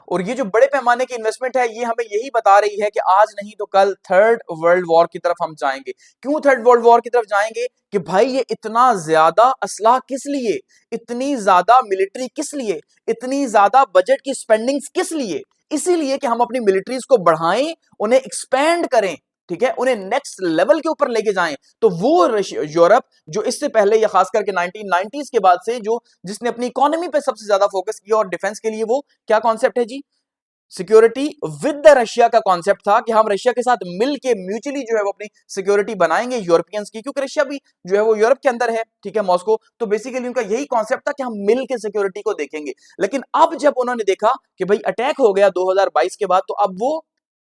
और ये जो बड़े पैमाने की इन्वेस्टमेंट है ये हमें यही बता रही है कि आज नहीं तो कल थर्ड वर्ल्ड वॉर की तरफ हम जाएंगे। क्यों थर्ड वर्ल्ड वॉर की तरफ जाएंगे? कि भाई ये इतना ज्यादा असला किस लिए, इतनी ज्यादा मिलिट्री किस लिए, इतनी ज्यादा बजट की स्पेंडिंग्स किस लिए? इसीलिए कि हम अपनी मिलिट्रीज को बढ़ाएं, उन्हें एक्सपेंड करें, ठीक है, उन्हें नेक्स्ट लेवल के ऊपर लेके जाएं। तो वो यूरोप जो इससे पहले या खास करके 1990s के बाद से जो जिसने अपनी इकोनॉमी पे सबसे ज्यादा फोकस किया और डिफेंस के लिए वो क्या कॉन्सेप्ट है जी, सिक्योरिटी विद द रशिया का कॉन्सेप्ट था कि हम रशिया के साथ मिलके म्यूचुअली जो है वो अपनी सिक्योरिटी बनाएंगे यूरोपियंस की, क्योंकि रशिया भी जो है वो यूरोप के अंदर है, ठीक है, मॉस्को। तो बेसिकली उनका यही कॉन्सेप्ट था कि हम मिल के सिक्योरिटी को देखेंगे। लेकिन अब जब उन्होंने देखा कि भाई अटैक हो गया 2022 के बाद, तो अब वो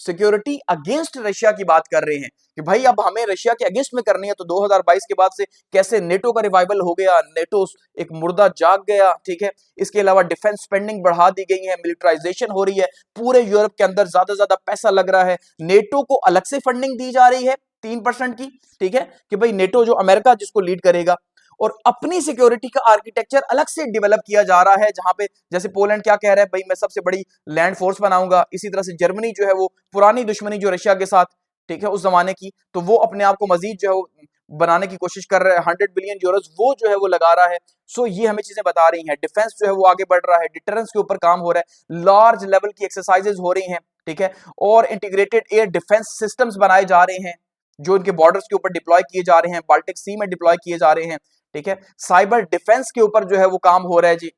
सिक्योरिटी अगेंस्ट रशिया की बात कर रहे हैं कि भाई अब हमें रशिया के अगेंस्ट में करनी है। तो 2022 के बाद से कैसे नेटो का रिवाइवल हो गया, नेटो एक मुर्दा जाग गया, ठीक है। इसके अलावा डिफेंस स्पेंडिंग बढ़ा दी गई है, मिलिटराइजेशन हो रही है, पूरे यूरोप के अंदर ज्यादा ज्यादा पैसा लग रहा है, नेटो को अलग से फंडिंग दी जा रही है 3% की, ठीक है, कि भाई नेटो जो अमेरिका जिसको लीड करेगा, और अपनी सिक्योरिटी का आर्किटेक्चर अलग से डेवलप किया जा रहा है, जहां पे जैसे पोलैंड क्या कह रहा है, भाई मैं सबसे बड़ी लैंड फोर्स बनाऊंगा। इसी तरह से जर्मनी जो है वो पुरानी दुश्मनी जो रशिया के साथ, ठीक है, उस जमाने की, तो वो अपने आप को मजीद जो है वो बनाने की कोशिश कर रहा है। 100 बिलियन यूरोस वो जो है वो लगा रहा है। सो ये हमें चीजें बता रही हैं, डिफेंस जो है वो आगे बढ़ रहा है, डिटरेंस के ऊपर काम हो रहा है, लार्ज लेवल की एक्सरसाइजेज हो रही हैं, ठीक है, और इंटीग्रेटेड एयर डिफेंस सिस्टम्स बनाए जा रहे हैं जो इनके बॉर्डर्स के ऊपर डिप्लॉय किए जा रहे हैं, बाल्टिक सी में डिप्लॉय किए जा रहे हैं, ठीक है। साइबर डिफेंस के ऊपर जो है वो काम हो रहा है जी।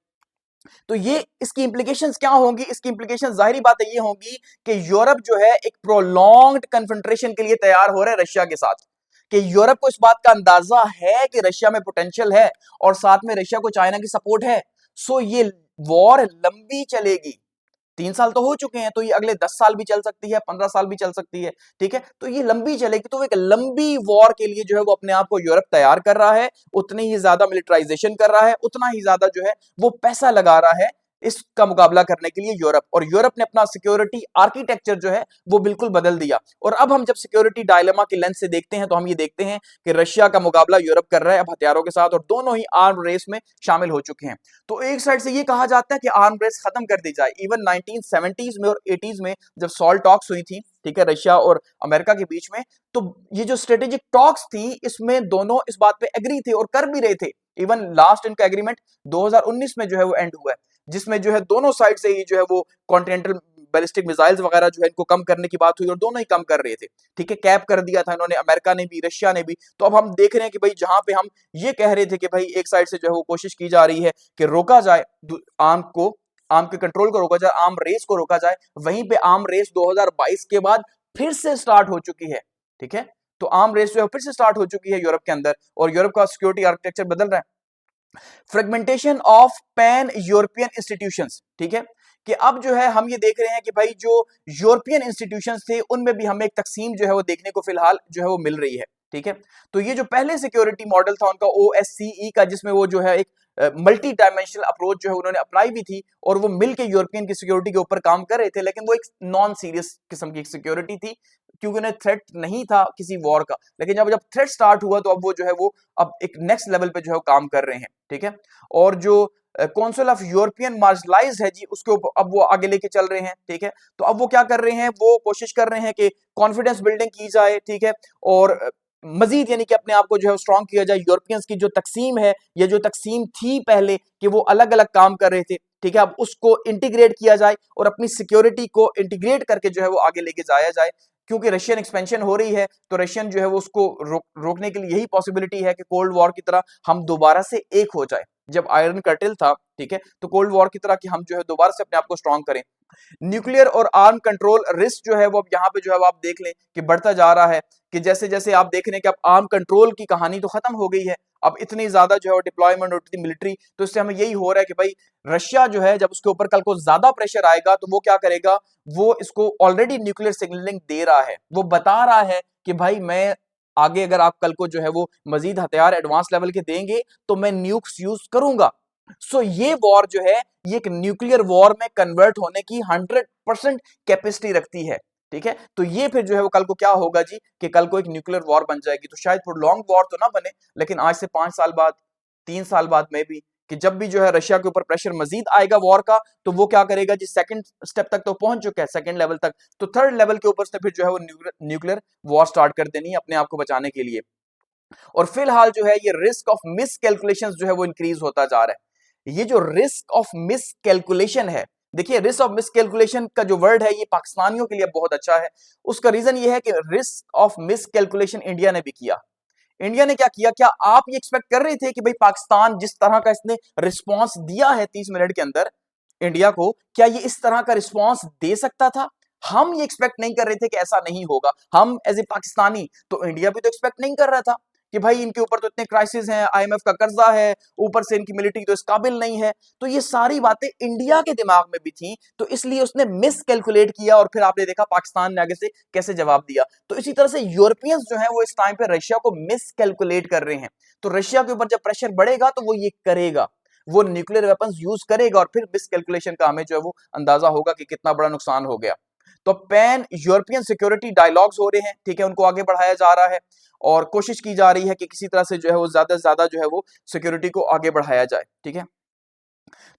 तो ये इसकी इंप्लीकेशंस क्या होंगी? इसकी इंप्लीकेशंस जाहिर बात है ये होंगी कि यूरोप जो है एक प्रोलॉन्ग्ड कन्फ्रंट्रेशन के लिए तैयार हो रहा है रशिया के साथ, कि यूरोप को इस बात का अंदाजा है कि रशिया में पोटेंशियल है और साथ में रशिया को चाइना की सपोर्ट है। सो ये वॉर लंबी चलेगी। 3 साल तो हो चुके हैं, तो ये अगले 10 साल भी चल सकती है, 15 साल भी चल सकती है, ठीक है। तो ये लंबी चलेगी। तो एक लंबी वॉर के लिए जो है वो अपने आप को यूरोप तैयार कर रहा है, उतनी ही ज्यादा मिलिटराइजेशन कर रहा है, उतना ही ज्यादा जो है वो पैसा लगा रहा है इसका मुकाबला करने के लिए यूरोप। और यूरोप ने अपना सिक्योरिटी आर्किटेक्चर जो है वो बिल्कुल बदल दिया। और अब हम जब सिक्योरिटी डायलेमा की लेंस से देखते हैं तो हम ये देखते हैं कि रशिया का मुकाबला यूरोप कर रहा है अब हथियारों के साथ, और दोनों ही आर्म रेस में शामिल हो चुके हैं। तो एक साइड से ये कहा जाता है कि आर्म रेस खत्म कर दी जाए। इवन 1970s में और 80s में जब सॉल्ट टॉक्स हुई थी, ठीक है, रशिया और अमेरिका के बीच में, तो ये जो स्ट्रेटेजिक टॉक्स थी इसमें दोनों इस बात पे एग्री थे और कर भी रहे थे। इवन लास्ट इनका एग्रीमेंट 2019 में जो है वो एंड हुआ है, जिसमें जो है दोनों साइड से ही जो है वो कॉन्टिनेंटल बैलिस्टिक मिसाइल्स वगैरह जो है इनको कम करने की बात हुई और दोनों ही कम कर रहे थे, ठीक है। कैप कर दिया था इन्होंने, अमेरिका ने भी, रशिया ने भी। तो अब हम देख रहे हैं कि भाई जहां पे हम ये कह रहे थे कि भाई एक साइड से जो है वो कोशिश की जा रही है कि रोका जाए आर्म के कंट्रोल को रोका जाए, आर्म रेस को रोका जाए, वहीं पे आर्म रेस 2022 के बाद फिर से स्टार्ट हो चुकी है, ठीक है। तो आर्म रेस जो है फिर से स्टार्ट हो चुकी है यूरोप के अंदर, और यूरोप का सिक्योरिटी आर्किटेक्चर बदल रहा है। Fragmentation of pan European institutions, ठीक है, कि अब जो है हम ये देख रहे हैं कि भाई जो यूरोपियन इंस्टीट्यूशंस थे उनमें भी हमें एक तकसीम जो है वो देखने को फिलहाल जो है वो मिल रही है, ठीक है। तो ये जो पहले सिक्योरिटी मॉडल था उनका OSCE का, जिसमें वो जो है एक मल्टी डायमेंशनल अप्रोच जो है उन्होंने अप्लाई भी थी, और वो मिलके यूरोपियन की सिक्योरिटी के ऊपर काम कर रहे थे, लेकिन वो एक नॉन सीरियस किस्म की सिक्योरिटी थी क्योंकि उन्हें थ्रेट नहीं था किसी वॉर का। लेकिन जब जब थ्रेट स्टार्ट हुआ तो अब वो जो है वो अब एक नेक्स्ट लेवल पे जो है काम कर रहे हैं, ठीक है। और जो काउंसिल ऑफ यूरोपियन मार्जिनलाइज्ड है जी, उसके ऊपर अब वो आगे लेके चल रहे हैं, ठीक है। तो अब वो क्या कर रहे हैं, वो कोशिश कर रहे हैं कि कॉन्फिडेंस बिल्डिंग की जाए, ठीक है, और मजीद यानी कि अपने आप को जो है स्ट्रॉन्ग किया जाए। यूरोपियंस की जो तकसीम है, ये जो तकसीम थी पहले कि वो अलग अलग काम कर रहे थे, ठीक है, अब उसको इंटीग्रेट किया जाए और अपनी सिक्योरिटी को इंटीग्रेट करके जो है वो आगे लेके जाया जाए। क्योंकि रशियन एक्सपेंशन हो रही है, तो रशियन जो है वो उसको रोकने के लिए यही पॉसिबिलिटी है कि कोल्ड वॉर की तरह हम दोबारा से एक हो जाए। जब आयरन कर्टेल था, ठीक है, तो कोल्ड वॉर की तरह कि हम जो है दोबारा से अपने आप को स्ट्रॉन्ग करें। न्यूक्लियर और आर्म कंट्रोल रिस्क जो है वो अब यहाँ पे जो है आप देख लें कि बढ़ता जा रहा है, कि जैसे जैसे आप देख रहे हैं कि अब आर्म कंट्रोल की कहानी तो खत्म हो गई है, अब इतनी ज्यादा जो है डिप्लॉयमेंट होती थी मिलिट्री, तो इससे हमें यही हो रहा है कि भाई रशिया जो है जब उसके ऊपर कल को ज्यादा प्रेशर आएगा तो वो क्या करेगा, वो इसको ऑलरेडी न्यूक्लियर सिग्नलिंग दे रहा है, वो बता रहा है कि भाई मैं आगे अगर आप कल को जो है वो मजीद हथियार एडवांस लेवल के देंगे तो मैं न्यूक्स यूज करूंगा। सो ये वॉर जो है ये एक न्यूक्लियर वॉर में कन्वर्ट होने की 100% कैपेसिटी रखती है, ठीक है। तो ये फिर जो है वो कल को क्या होगा जी, कि कल को एक न्यूक्लियर वॉर बन जाएगी। तो शायद प्रोलॉन्ग वॉर तो ना बने, लेकिन आज से 5 साल बाद, 3 साल बाद में भी कि जब भी जो है रशिया के ऊपर प्रेशर मजीद आएगा वॉर का, तो वो क्या करेगा जी, सेकंड स्टेप तक तो पहुंच चुका है, सेकंड लेवल तक, तो थर्ड लेवल के ऊपर से फिर जो है वो न्यूक्लियर वॉर स्टार्ट कर देनी है अपने आप को बचाने के लिए। और फिलहाल जो है ये रिस्क ऑफ मिस कैलकुलेशन जो है वो इंक्रीज होता जा रहा है। ये जो रिस्क ऑफ मिस कैलकुलेशन है, देखिए रिस्क ऑफ मिस कैलकुलेशन का जो वर्ड है ये पाकिस्तानियों के लिए बहुत अच्छा है। उसका रीजन ये है कि risk of miss calculation India ने भी किया। इंडिया ने क्या किया, क्या आप ये एक्सपेक्ट कर रहे थे कि भाई पाकिस्तान जिस तरह का इसने रिस्पॉन्स दिया है 30 मिनट के अंदर इंडिया को, क्या ये इस तरह का रिस्पॉन्स दे सकता था? हम ये एक्सपेक्ट नहीं कर रहे थे कि ऐसा नहीं होगा। हम एज ए पाकिस्तानी, तो इंडिया भी तो एक्सपेक्ट नहीं कर रहा था कि भाई इनके ऊपर तो इतने क्राइसिस हैं, आईएमएफ का कर्जा है, ऊपर से इनकी मिलिट्री तो इस काबिल नहीं है। तो ये सारी बातें इंडिया के दिमाग में भी थी, तो इसलिए उसने मिस कैलकुलेट किया और फिर आपने देखा पाकिस्तान ने आगे से कैसे जवाब दिया। तो इसी तरह से यूरोपियंस जो है वो इस टाइम पे रशिया को मिस कैलकुलेट कर रहे हैं। तो रशिया के ऊपर जब प्रेशर बढ़ेगा तो वो ये करेगा, वो न्यूक्लियर वेपन्स यूज करेगा और फिर मिस कैलकुलेशन का हमें जो है वो अंदाजा होगा कि कितना बड़ा नुकसान हो गया। तो पैन यूरोपियन सिक्योरिटी डायलॉग्स हो रहे हैं, ठीक है, उनको आगे बढ़ाया जा रहा है और कोशिश की जा रही है कि किसी तरह से जो है वो ज्यादा से ज्यादा जो है वो सिक्योरिटी को आगे बढ़ाया जाए, ठीक है।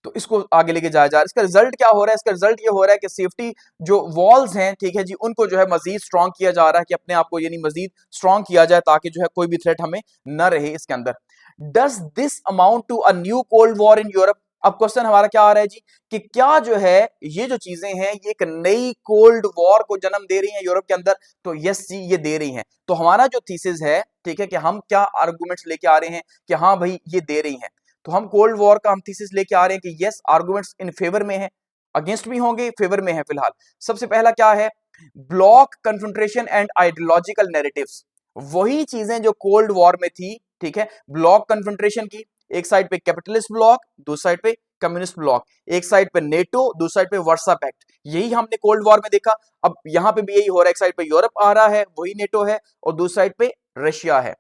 तो इसको आगे लेके जाया जा रहा है। इसका रिजल्ट क्या हो रहा है? इसका रिजल्ट ये हो रहा है कि सेफ्टी जो वॉल्स हैं, ठीक है जी, उनको जो है मजीद स्ट्रॉन्ग किया जा रहा है कि अपने आप को यानी मजीद स्ट्रॉन्ग किया जाए ताकि जो है कोई भी थ्रेट हमें न रहे इसके अंदर। Does this amount to a new cold war in Europe? अब क्वेश्चन हमारा क्या आ रहा है जी, कि क्या जो है ये जो चीजें हैं ये एक नई कोल्ड वॉर को जन्म दे रही हैं यूरोप के अंदर? तो यस जी, ये दे रही हैं। तो हमारा जो थीसिस है, ठीक है, कि हम क्या आर्गुमेंट्स लेके आ रहे हैं कि हाँ भाई ये दे रही हैं, तो हम कोल्ड वॉर का हम थीसिस लेके आ रहे हैं कि यस आर्गुमेंट्स इन फेवर में है, अगेंस्ट भी होंगे, फेवर में है। फिलहाल सबसे पहला क्या है, block confrontation and ideological narratives, वही चीजें जो कोल्ड वॉर में थी, ठीक है। ब्लॉक कन्फ्रंट्रेशन की, एक साइड पे कैपिटलिस्ट ब्लॉक, दूसरी साइड पे कम्युनिस्ट ब्लॉक, एक साइड पे नेटो, दूसरी साइड पे वर्सा पैक्ट, यही हमने कोल्ड वॉर में देखा। अब यहां पे भी यही हो रहा है, एक साइड पे यूरोप आ रहा है, वही नेटो है, और दूसरी साइड पे रशिया है।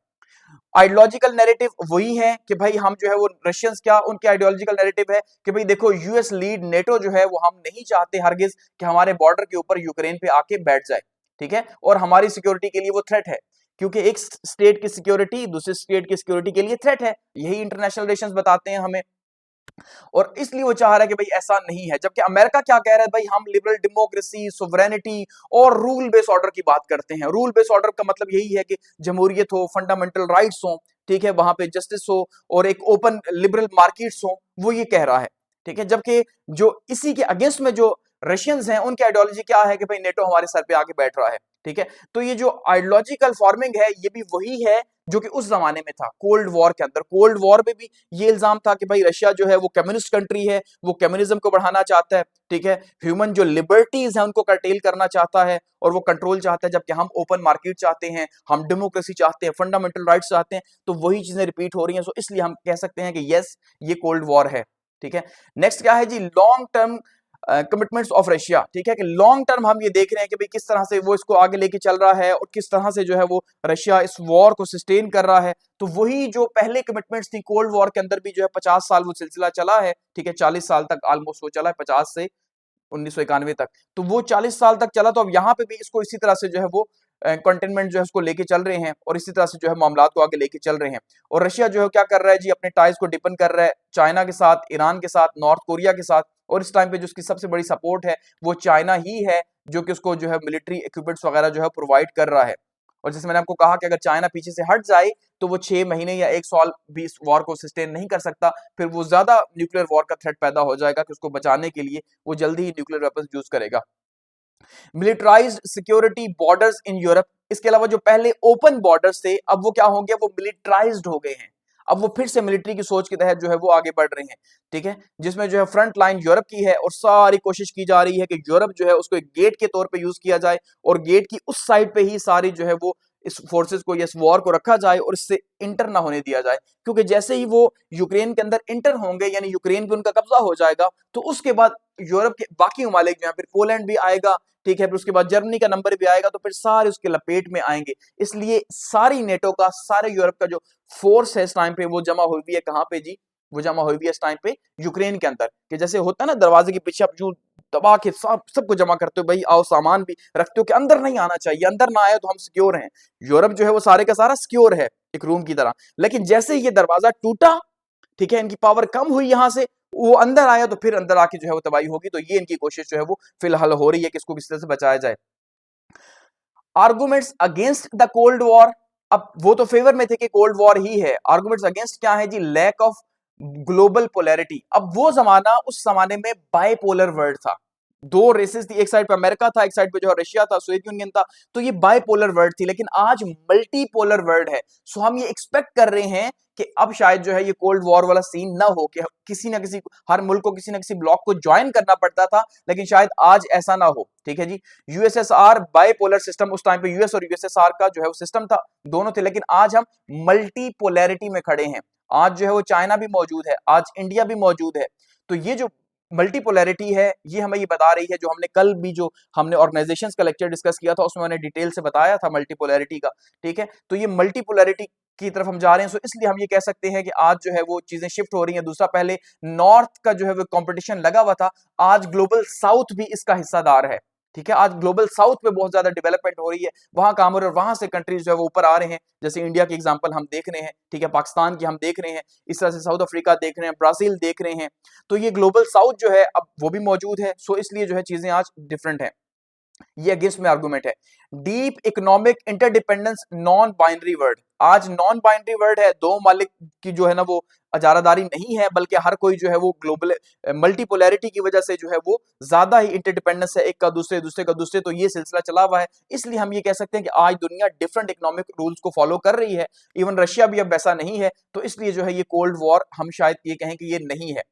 आइडियोलॉजिकल नैरेटिव वही है कि भाई हम जो है वो रशियंस, क्या उनके आइडियोलॉजिकल नैरेटिव है कि भाई देखो यूएस लीड नेटो जो है वो हम नहीं चाहते हरगिज कि हमारे बॉर्डर के ऊपर यूक्रेन पे आके बैठ जाए, ठीक है, और हमारी सिक्योरिटी के लिए वो थ्रेट है, क्योंकि एक स्टेट की सिक्योरिटी दूसरे स्टेट की सिक्योरिटी के लिए थ्रेट है, यही इंटरनेशनल रिलेशंस बताते हैं हमें। और इसलिए वो चाह रहा है कि भाई ऐसा नहीं है, जबकि अमेरिका क्या कह रहा है, भाई हम लिबरल डेमोक्रेसी, सोवरेनिटी और रूल बेस्ड ऑर्डर की बात करते हैं। रूल बेस्ड ऑर्डर का मतलब यही है कि जमहूरियत हो, फंडामेंटल राइट्स हो, ठीक है, वहां पे जस्टिस हो और एक ओपन लिबरल मार्केट्स हो, वो ये कह रहा है, ठीक है। जबकि जो इसी के अगेंस्ट में जो रशियंस हैं उनकी आइडियोलॉजी क्या है कि भाई नेटो हमारे सर पे आके बैठ रहा है, ठीक है। तो ये जो आइडियोलॉजिकल फॉर्मिंग है ये भी वही है जो कि उस जमाने में था कोल्ड वॉर के अंदर। कोल्ड वॉर में भी ये इल्जाम था कि भाई रशिया जो है वो कम्युनिस्ट कंट्री है, वो कम्युनिज्म को बढ़ाना चाहता है, ठीक है, ह्यूमन जो लिबर्टीज है उनको कर्टेल करना चाहता है और वो कंट्रोल चाहता है, जबकि हम ओपन मार्केट चाहते हैं, हम डेमोक्रेसी चाहते हैं, फंडामेंटल राइट्स चाहते हैं। तो वही चीजें रिपीट हो रही हैं, सो इसलिए हम कह सकते हैं कि यस ये कोल्ड वॉर है, ठीक है। नेक्स्ट क्या है जी, long term commitments of Russia, ठीक है, कि लॉन्ग टर्म हम ये देख रहे हैं कि भाई किस तरह से वो इसको आगे लेके चल रहा है और किस तरह से जो है वो रशिया इस वॉर को सस्टेन कर रहा है। तो वही जो पहले कमिटमेंट्स थी कोल्ड वॉर के अंदर भी जो है 50 साल वो सिलसिला चला है, ठीक है, 40 साल तक ऑलमोस्ट वो चला है, 50 से 1991 तक, तो वो 40 साल तक चला। तो अब यहाँ पे भी इसको इसी तरह से जो है वो कंटेनमेंट जो है उसको लेके चल रहे हैं और इसी तरह से जो है मामलात को आगे लेके चल रहे हैं। और रशिया जो है क्या कर रहा है जी, अपने टाइज को डिपन कर रहा है चाइना के साथ, ईरान के साथ, नॉर्थ कोरिया के साथ, और इस टाइम पे जो उसकी सबसे बड़ी सपोर्ट है वो चाइना ही है, जो कि उसको जो है मिलिट्री इक्विपमेंट्स वगैरह जो है प्रोवाइड कर रहा है। और जैसे मैंने आपको कहा कि अगर चाइना पीछे से हट जाए तो वो 6 महीने या 1 साल भी इस वॉर को सस्टेन नहीं कर सकता, फिर वो ज्यादा न्यूक्लियर वॉर का थ्रेट पैदा हो जाएगा कि उसको बचाने के लिए वो जल्दी ही न्यूक्लियर वेपन्स यूज करेगा। Militarised security borders in Europe, इसके अलावा जो पहले ओपन बॉर्डर्स थे अब वो क्या हो गया, वो मिलिटराइज्ड हो गए हैं। अब वो फिर से मिलिट्री की सोच के तहत जो है वो आगे बढ़ रहे हैं, ठीक है, जिसमें जो है फ्रंट लाइन यूरोप की है और सारी कोशिश की जा रही है कि यूरोप जो है उसको एक गेट के तौर पे यूज किया जाए और गेट की उस साइड पे ही सारी जो है वो इस फोर्सेस को, इस वॉर को रखा जाए और इससे इंटर ना होने दिया जाए, क्योंकि जैसे ही वो यूक्रेन के अंदर इंटर होंगे यानी यूक्रेन पे उनका कब्जा हो जाएगा, तो उसके बाद यूरोप के बाकी ममालिक जो है, फिर पोलैंड भी आएगा, ठीक है, फिर उसके बाद जर्मनी का नंबर भी आएगा, तो फिर सारे उसके लपेट में आएंगे। इसलिए सारी नेटो का, सारे यूरोप का जो फोर्स है इस टाइम पे वो जमा हुई भी है कहां पे जी, वो जमा हुई भी है इस टाइम पे यूक्रेन के अंदर। कि जैसे होता है ना दरवाजे के पीछे आप जो दबा के सबको जमा करते हो, भाई आओ सामान भी रखते हो कि अंदर नहीं आना चाहिए, अंदर ना आए तो हम सिक्योर हैं। यूरोप जो है वो सारे का सारा सिक्योर है एक रूम की तरह, लेकिन जैसे ही ये दरवाजा टूटा, ठीक है, इनकी पावर कम हुई, यहां से वो अंदर आया तो फिर अंदर आके जो है वो तबाही होगी। तो ये इनकी कोशिश जो है वो फिलहाल हो रही है कि इसको किस तरह से बचाया जाए। Arguments against the cold war, अब वो तो फेवर में थे कि कोल्ड वॉर ही है, आर्गुमेंट्स अगेंस्ट क्या है जी, लैक ऑफ ग्लोबल पोलैरिटी। अब वो जमाना, उस जमाने में बाइपोलर वर्ल्ड था, दो रेसेस थी, एक साइड पे अमेरिका था, एक साइड पे जो है रशिया था, सोवियत यूनियन था, तो ये बाइपोलर वर्ल्ड थी। लेकिन आज मल्टीपोलर वर्ल्ड है, सो हम ये एक्सपेक्ट कर रहे हैं कि अब शायद जो है ये कोल्ड वॉर वाला सीन ना हो कि किसी ना किसी, हर मुल्क को किसी ना किसी ब्लॉक को ज्वाइन करना पड़ता था, लेकिन शायद आज ऐसा ना हो। ठीक है जी, यूएसएसआर बाइपोलर सिस्टम, उस टाइम पे यूएस और यूएसएसआर का जो है वो सिस्टम था, दोनों थे, लेकिन आज हम मल्टीपोलैरिटी में खड़े हैं। आज जो है वो चाइना भी मौजूद है, आज इंडिया भी मौजूद है। तो ये जो मल्टीपोलैरिटी है, ये हमें ये बता रही है, जो हमने कल भी जो हमने ऑर्गेनाइजेशंस का लेक्चर डिस्कस किया था उसमें मैंने डिटेल से बताया था मल्टीपोलैरिटी का। ठीक है, तो ये मल्टीपोलैरिटी की तरफ हम जा रहे हैं, सो इसलिए हम ये कह सकते हैं कि आज जो है वो चीजें शिफ्ट हो रही हैं। दूसरा, पहले नॉर्थ का जो है वो कंपटीशन लगा हुआ था, आज ग्लोबल साउथ भी इसका हिस्सादार है। ठीक है, आज ग्लोबल साउथ पे बहुत ज्यादा डेवलपमेंट हो रही है, वहां काम हो रहा है, वहां से कंट्रीज जो है वो ऊपर आ रहे हैं, जैसे इंडिया की एग्जांपल हम देख रहे हैं, ठीक है, पाकिस्तान की हम देख रहे हैं, इस तरह से साउथ अफ्रीका देख रहे हैं, ब्राजील देख रहे हैं। तो ये ग्लोबल साउथ जो है अब वो भी मौजूद है, सो इसलिए जो है चीजें आज डिफरेंट है। ये अगेंस्ट में आर्गुमेंट है। Deep economic interdependence non binary word, आज नॉन बाइनरी वर्ड है, दो मालिक की जो है ना वो अजारादारी नहीं है, बल्कि हर कोई जो है वो ग्लोबल मल्टीपोलैरिटी की वजह से जो है वो ज्यादा ही इंटरडिपेंडेंस है, एक का दूसरे, दूसरे का दूसरे, तो ये सिलसिला चला हुआ है। इसलिए हम ये कह सकते हैं कि आज दुनिया डिफरेंट इकोनॉमिक रूल्स को फॉलो कर रही है, इवन रशिया भी अब वैसा नहीं है, तो इसलिए जो है ये कोल्ड वॉर हम शायद ये कहें कि ये नहीं है।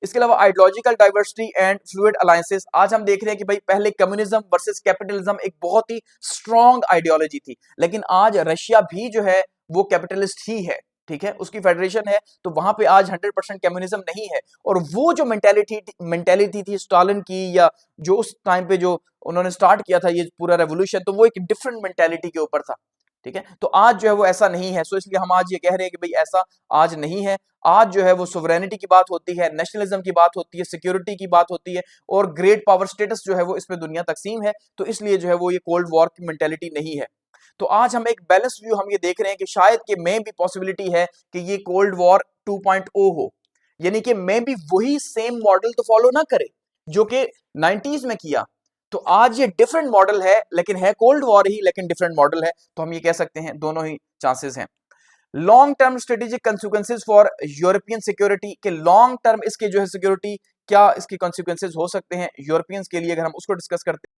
इसके अलावा ideological diversity and fluid alliances, आज हम देख रहे हैं कि भाई पहले कम्युनिज्म वर्सेस कैपिटलिज्म एक बहुत ही स्ट्रॉन्ग आइडियोलॉजी थी, लेकिन आज रशिया भी जो है वो कैपिटलिस्ट ही है। ठीक है, उसकी फेडरेशन है, तो वहां पे आज 100% कम्युनिज्म नहीं है। और वो जो मेंटेलिटी थी स्टालिन की, या जो उस टाइम पे जो उन्होंने स्टार्ट किया था ये पूरा रेवोल्यूशन, तो वो एक डिफरेंट मेंटेलिटी के ऊपर था। ठीक है, तो आज जो है वो ऐसा नहीं है, सो इसलिए हम आज ये कह रहे हैं कि भाई ऐसा आज नहीं है। आज जो है वो सोवरेनिटी की बात होती है, नेशनलिज्म की बात होती है, सिक्योरिटी की बात होती है, और ग्रेट पावर स्टेटस जो है वो इसमें दुनिया तकसीम है, तो इसलिए जो है वो ये कोल्ड वॉर की मेंटेलिटी नहीं है। तो आज हम एक बैलेंस व्यू हम ये देख रहे हैं कि शायद कि में भी पॉसिबिलिटी है कि ये कोल्ड वॉर 2.0 हो, यानी कि में भी वही सेम मॉडल तो फॉलो ना करे जो कि 90s में किया। तो आज ये डिफरेंट मॉडल है, लेकिन है कोल्ड वॉर ही, लेकिन डिफरेंट मॉडल है, तो हम ये कह सकते हैं दोनों ही चांसेस हैं। Long term strategic consequences for European security, के लॉन्ग टर्म इसके जो है सिक्योरिटी क्या इसके कॉन्सिक्वेंसेस हो सकते हैं यूरोपियंस के लिए, अगर हम उसको डिस्कस करते हैं।